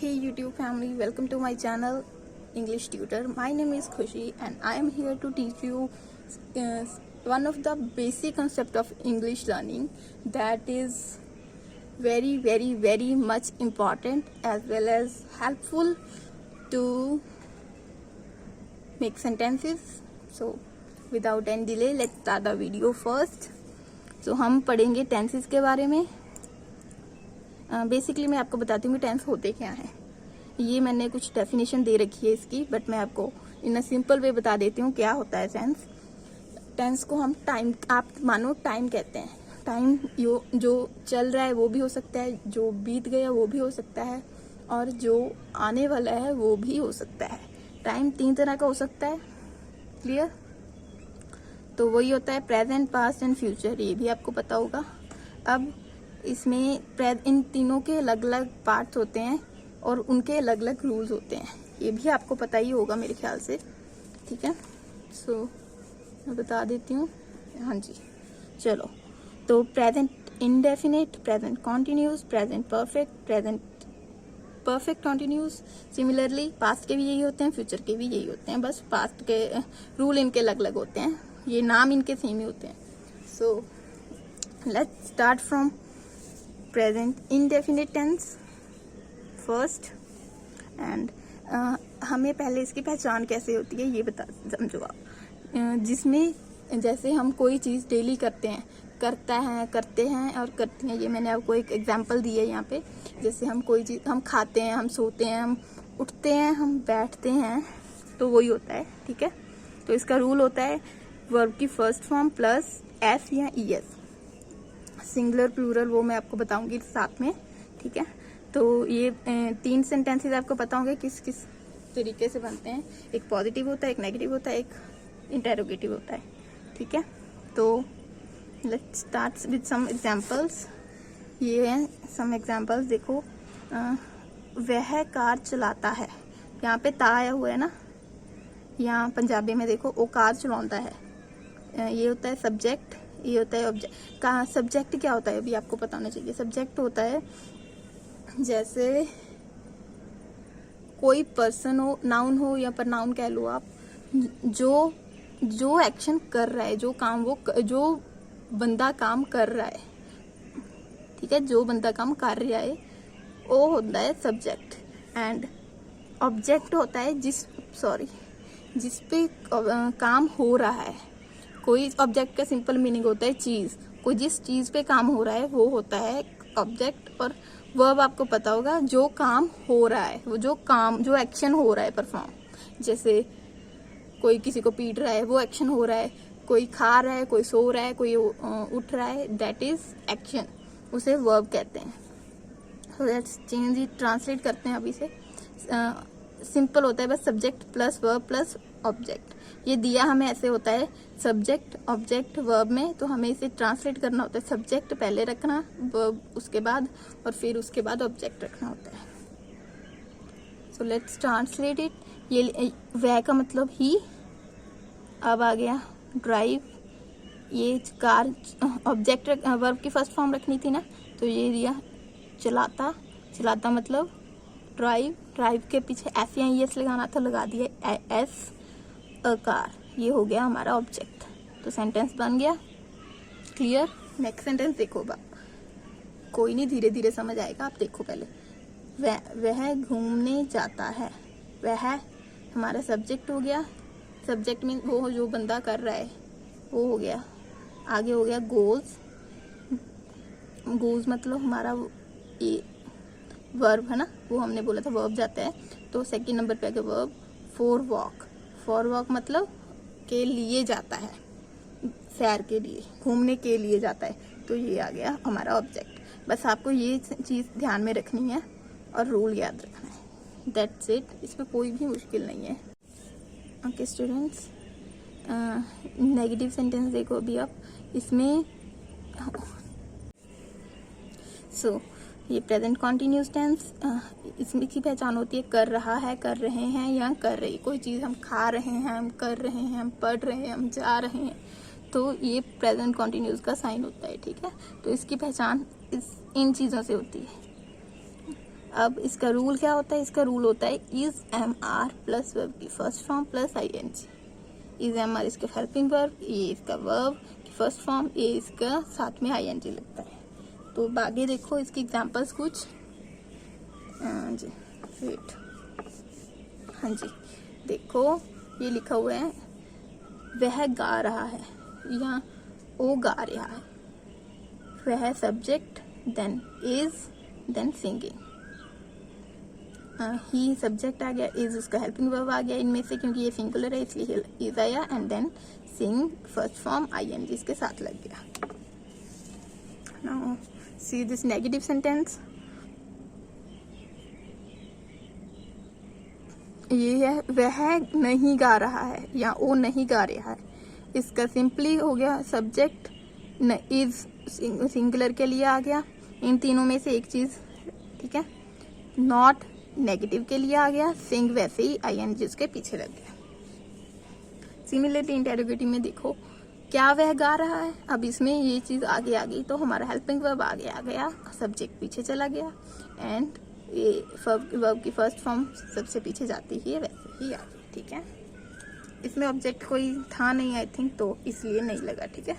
Hey YouTube family, welcome to my channel English Tutor. My name is Khushi and I am here to teach you one of the basic concept of English learning that is very much important as well as helpful to make sentences. So without any delay, let's start the video first. So हम पढ़ेंगे tenses के बारे में. Basically मैं आपको बताती हूँ कि टेंस होते क्या हैं. ये मैंने कुछ डेफिनेशन दे रखी है इसकी, बट मैं आपको इन अ सिंपल वे बता देती हूँ क्या होता है टेंस. टेंस को हम टाइम, आप मानो टाइम कहते हैं. टाइम जो चल रहा है वो भी हो सकता है, जो बीत गया वो भी हो सकता है, और जो आने वाला है वो भी हो सकता है. टाइम 3 तरह का हो सकता है. क्लियर? तो वही होता है प्रेजेंट, पास्ट एंड फ्यूचर. ये भी आपको पता होगा. अब इसमें इन तीनों के अलग अलग पार्ट्स होते हैं और उनके अलग अलग रूल्स होते हैं. ये भी आपको पता ही होगा मेरे ख्याल से. ठीक है, सो मैं बता देती हूँ. हाँ जी, चलो. तो present indefinite, present continuous, present perfect, present perfect continuous. Similarly past के भी यही होते हैं, फ्यूचर के भी यही होते हैं. बस पास्ट के रूल इनके अलग अलग होते हैं, ये नाम इनके सेम ही होते हैं. So let's start from present indefinite tense first. and हमें पहले इसकी पहचान कैसे होती है ये बता समझो आप. जिसमें जैसे हम कोई चीज़ डेली करते हैं, करते हैं और करती हैं. ये मैंने आपको एक एग्जांपल दी है यहाँ पे. जैसे हम कोई चीज़, हम खाते हैं, हम सोते हैं, हम उठते हैं, हम बैठते हैं, तो वही होता है. ठीक है, तो इसका रूल होता है वर्ब की फर्स्ट फॉर्म प्लस एस या ईएस. सिंगुलर प्लूरल वो मैं आपको बताऊंगी साथ में. ठीक है, तो ये 3 सेंटेंसेस आपको पता होंगे किस किस तरीके से बनते हैं. एक पॉजिटिव होता है, एक नेगेटिव होता है, एक इंटेरोगेटिव होता है. ठीक है, तो let's start with some examples. ये हैं सम एग्जांपल्स. देखो, वह कार चलाता है. यहाँ पे ता आया हुआ है ना. यहाँ पंजाबी में देखो वो कार चलाता है. ये होता है सब्जेक्ट, ये होता है ऑब्जेक्ट. का सब्जेक्ट क्या होता है अभी आपको पता होना चाहिए. सब्जेक्ट होता है जैसे कोई पर्सन हो, नाउन हो या प्रनाउन कह लो आप, जो एक्शन कर रहा है, जो बंदा काम कर रहा है. ठीक है, जो बंदा काम कर रहा है वो होता है सब्जेक्ट. एंड ऑब्जेक्ट होता है जिस पे काम हो रहा है. कोई ऑब्जेक्ट का सिंपल मीनिंग होता है चीज. कोई जिस चीज पे काम हो रहा है वो होता है ऑब्जेक्ट. और वर्ब आपको पता होगा जो काम हो रहा है, वो जो एक्शन हो रहा है परफॉर्म. जैसे कोई किसी को पीट रहा है, वो एक्शन हो रहा है. कोई खा रहा है, कोई सो रहा है, कोई उठ रहा है, दैट इज एक्शन. उसे वर्ब कहते हैं. So let's change it, translate करते हैं अभी से. सिंपल होता है बस subject plus verb plus object. ये दिया हमें ऐसे होता है सब्जेक्ट ऑब्जेक्ट वर्ब में, तो हमें इसे ट्रांसलेट करना होता है. सब्जेक्ट पहले रखना, वर्ब उसके बाद, और फिर उसके बाद ऑब्जेक्ट रखना होता है. So let's translate it. ये वह का मतलब ही. अब आ गया ड्राइव. ये कार ऑब्जेक्ट वर्ब की फर्स्ट फॉर्म रखनी थी ना, तो ये दिया चलाता मतलब ड्राइव. ड्राइव के पीछे एस या एस लगाना था, लगा दिया एस अ कार. ये हो गया हमारा ऑब्जेक्ट. तो सेंटेंस बन गया. क्लियर? नेक्स्ट सेंटेंस देखो बाप, कोई नहीं, धीरे धीरे समझ आएगा. आप देखो पहले. वह घूमने जाता है. वह हमारा सब्जेक्ट हो गया. सब्जेक्ट में वो जो बंदा कर रहा है वो हो गया. आगे हो गया गोज मतलब हमारा ये वर्ब है ना, वो हमने बोला था वर्ब जाता है. तो सेकंड नंबर पे आ गया वर्ब. फॉर वॉक मतलब के लिए जाता है, सैर के लिए, घूमने के लिए जाता है. तो ये आ गया हमारा ऑब्जेक्ट. बस आपको ये चीज़ ध्यान में रखनी है और रूल याद रखना है. That's it. इसमें कोई भी मुश्किल नहीं है. ओके स्टूडेंट्स, नेगेटिव सेंटेंस देखो अभी आप. इसमें ये प्रेजेंट कॉन्टिन्यूस टेंस. इसमें की पहचान होती है कर रहा है, कर रहे हैं या कर रही. कोई चीज़ हम खा रहे हैं, हम कर रहे हैं, हम पढ़ रहे हैं, हम जा रहे हैं, तो ये प्रेजेंट कॉन्टिन्यूस का साइन होता है. ठीक है, तो इसकी पहचान इन चीज़ों से होती है. अब इसका रूल क्या होता है? इसका रूल होता है is am are plus verb की first form plus I N G. Is am are इसका हेल्पिंग वर्ब, ये इसका वर्ब की फर्स्ट फॉर्म, ये इसका साथ में आई एन जी लगता है। तो आगे देखो इसकी एग्जाम्पल्स कुछ। जी वेट, हाँ जी देखो ये लिखा हुआ है वह गा रहा है, यहाँ वो गा रहा है, वह subject, then is, then singing. He subject आ गया, इज उसका हेल्पिंग वर्ब आ गया इनमें से, क्योंकि ये सिंगुलर है इसलिए इज आया, and then sing first form I N G इसके साथ लग गया। Now see this negative sentence, ये है वह नहीं गा रहा है या वो नहीं गा रहा है। इसका सिंपली हो गया सब्जेक्ट इज सिंगुलर के लिए आ गया, इन तीनों में से एक चीज, ठीक है। नॉट नेगेटिव के लिए आ गया, सिंग वैसे ही आई एन जी उसके पीछे लग गया। सिमिलरली इंटेरोगेटिव में देखो क्या वह गा रहा है, अब इसमें ये चीज आगे आ गई तो हमारा हेल्पिंग वर्ब आगे आ गया, सब्जेक्ट पीछे चला गया, एंड ये वर्ब की फर्स्ट फॉर्म सबसे पीछे जाती ही है वैसे ही आ गई, ठीक है। इसमें ऑब्जेक्ट कोई था नहीं आई थिंक, तो इसलिए नहीं लगा, ठीक है।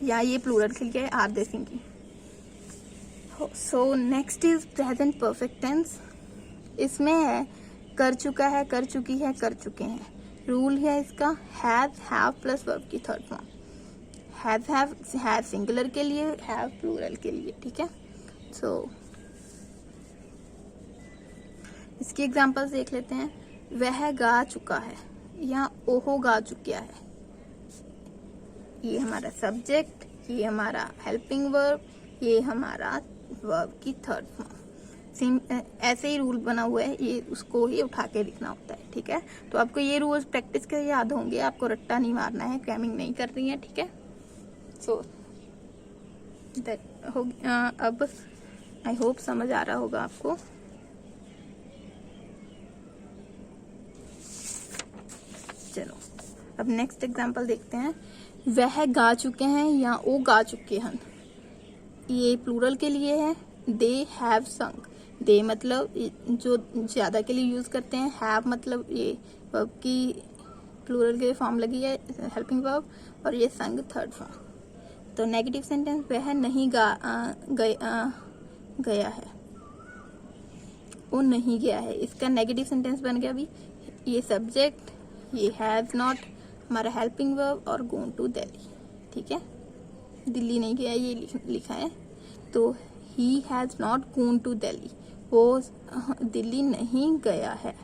या ये प्लूरल के लिए are they singing. So next is present perfect tense. इसमें है कर चुका है, कर चुकी है, कर चुके हैं। रूल है इसका हैव, हैव प्लस वर्ब की थर्ड फॉर्म। हैव सिंगुलर के लिए, हैव प्लूरल के लिए, ठीक है। सो इसकी एग्जांपल्स देख लेते हैं। वह गा चुका है, यहाँ ओहो गा चुका है, ये हमारा सब्जेक्ट, ये हमारा हेल्पिंग वर्ब, ये हमारा वर्ब की थर्ड फॉर्म। ऐसे ही रूल बना हुआ है, ये उसको ही उठा के लिखना होता है, ठीक है। तो आपको ये रूल्स प्रैक्टिस के याद होंगे, आपको रट्टा नहीं मारना है, क्रैमिंग नहीं कर रही है, ठीक है। सो हो अब आई होप समझ आ रहा होगा आपको। चलो अब नेक्स्ट एग्जांपल देखते हैं। वह गा चुके हैं या वो गा चुके हैं, ये प्लूरल के लिए है। दे हैव संग, दे मतलब जो ज्यादा के लिए यूज करते हैं, हैव मतलब ये वर्ब की प्लूरल के फॉर्म लगी है हेल्पिंग वर्ब, और ये संग थर्ड फॉर्म। तो नेगेटिव सेंटेंस वह नहीं गया है, वो नहीं गया है, इसका नेगेटिव सेंटेंस बन गया अभी। ये सब्जेक्ट, ये हैज नॉट हमारा हेल्पिंग वर्ब, और गोन टू दिल्ली, ठीक है। दिल्ली नहीं गया ये लिखा है, तो he has not gone to Delhi, वो दिल्ली नहीं गया है।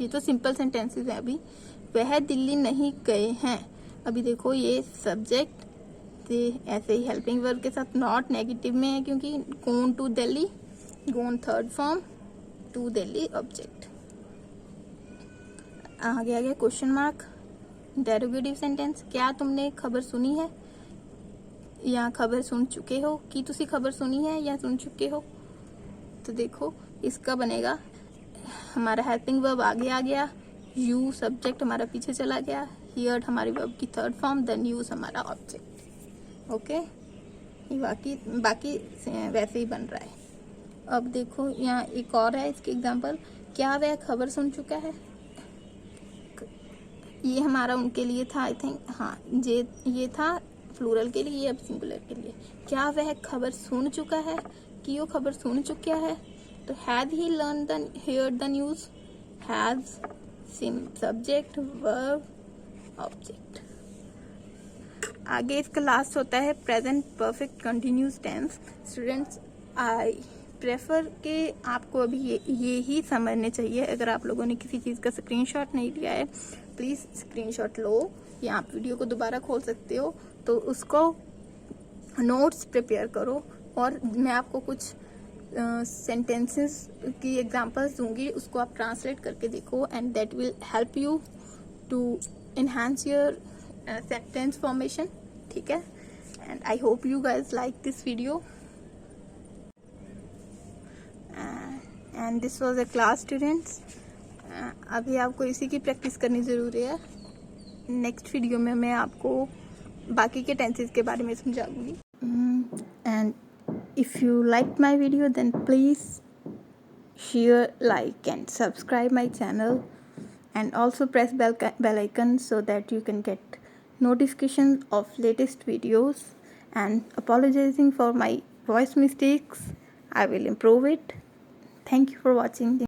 ये तो सिंपल सेंटेंसेस है। अभी वह दिल्ली नहीं गए हैं, अभी देखो ये सब्जेक्ट ऐसे ही हेल्पिंग वर्ब के साथ नॉट नेगेटिव में है, क्योंकि gone to Delhi, gone third form, to Delhi object. आगे आ गया क्वेश्चन मार्क। इंटेरोगेटिव सेंटेंस, क्या तुमने खबर सुनी है या खबर सुन चुके हो, कि तुसी खबर सुनी है या सुन चुके हो। तो देखो इसका बनेगा हमारा हेल्पिंग वर्ब आगे आ गया, यू सब्जेक्ट हमारा पीछे चला गया, हियर्ड हमारी वर्ब की थर्ड फॉर्म, देन यूज हमारा ऑब्जेक्ट। ओके, बाकी वैसे ही बन रहा है। अब देखो यहाँ एक और है इसकी एग्जांपल, क्या वह खबर सुन चुका है, ये हमारा उनके लिए था आई थिंक, हाँ ये था प्लूरल के लिए, अब सिंगुलर के लिए। क्या वह खबर सुन चुका है, कि वो खबर सुन चुका है, तो had he learn the heard the news, has subject verb object. आगे इसका लास्ट होता है present perfect continuous tense. Students I prefer के आपको अभी ये ही समझने चाहिए। अगर आप लोगों ने किसी चीज़ का स्क्रीनशॉट नहीं लिया है, प्लीज़ स्क्रीनशॉट लो, या आप वीडियो को दोबारा खोल सकते हो, तो उसको नोट्स प्रिपेयर करो, और मैं आपको कुछ सेंटेंसेस की एग्जांपल्स दूंगी, उसको आप ट्रांसलेट करके देखो, and that will help you to enhance your sentence formation, ठीक है। And I hope you guys like this video, and this was a class students. अभी आपको इसी की प्रैक्टिस करनी ज़रूरी है। नेक्स्ट वीडियो में मैं आपको बाकी के टेंसेस के बारे में समझाऊंगी। And if you liked my video, then please share, like and subscribe my channel, and also press bell icon so that you can get notifications of latest videos. And apologizing for my voice mistakes, I will improve it. Thank you for watching.